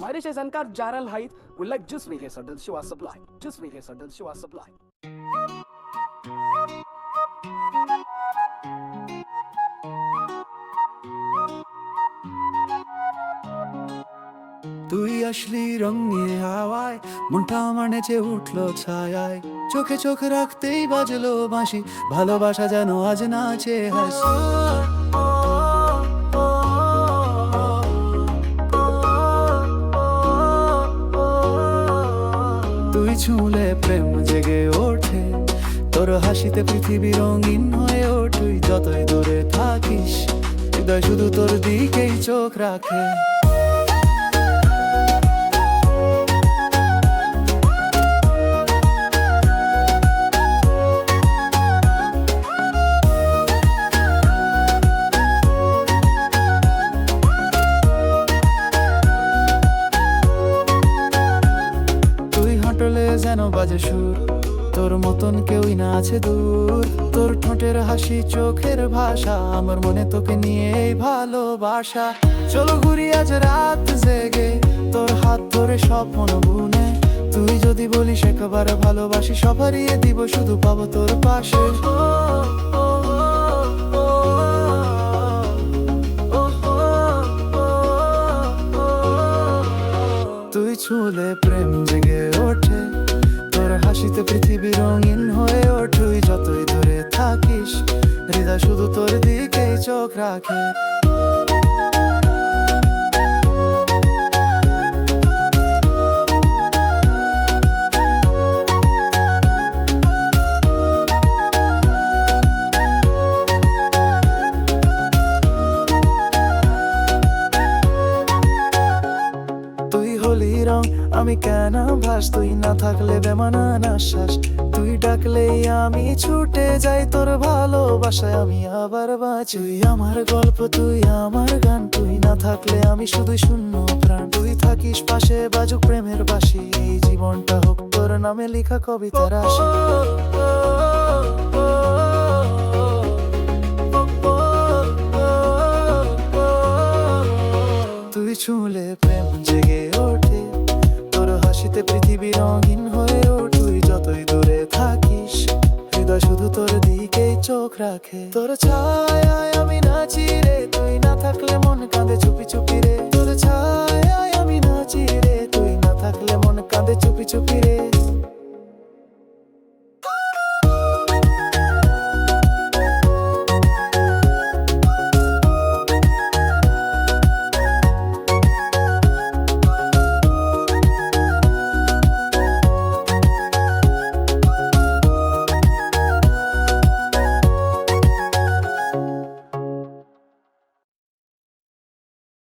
Meine Zenkar Jaral Height will like just me here, sudden she was sublime. Just me here, sudden she was sublime. তুই আসলি রঙে হাওয়ায় মনটা আমার নেচে উঠলো ছায়ায় চোখে চোখ রাখতেই বাজলো বাঁশি ভালোবাসা যেন আজ নাচে হাসি তুই ছুঁলে প্রেম জেগে ওঠে তোর হাসিতে পৃথিবী রঙিন হয়ে ওঠে যতই দূরে থাকিস হৃদয় শুধু তোর দিকেই চোখ রাখে যেন বাজে সুর তোর মতন কেউই না আছে দূর তোর ঠোঁটের হাসি চোখের ভাষা আমার মনে তোকে নিয়ে ভালোবাসা চলো ঘুরি আজ রাত জেগে তোর হাত ধরে স্বপ্ন বুনে তুই যদি বলিস একবার ভালোবাসি সব হারিয়ে দিব শুধু পাবো তোর পাশে তুই ছুঁলে প্রেম জেগে ওঠে তোর হাসিতে পৃথিবী রঙিন হয়ে ওঠে যতই দূরে থাকিস হৃদয় শুধু তোর দিকেই চোখ রাখে আমি কেন ভাস তুই না থাকলে বেমানা শ্বাস তুই ডাকলেই আমি ছুটে যাই তোর ভালোবাসায় আমি আবার বাঁচি তুই আমার গল্প তুই আমার গান তুই না থাকলে আমি শুধু শূন্য প্রাণ তুই থাকিস পাশে বাজুক প্রেমের বাঁশি এই জীবনটা হোক তোর নামে লেখা কবিতার রাশি তুই ছুঁলে প্রেম জেগে ওঠে হাসিতে পৃথিবী রঙিন হয়ে তুই যতই দূরে থাকিস হৃদয় শুধু তোর দিকেই চোখ রাখে তোর ছায়ায় আমি নাচি রে তুই না থাকলে মন কাঁদে চুপি চুপি রে তোর ছায়ায় আমি নাচি রে তুই না থাকলে মন কাঁদে চুপি চুপি রে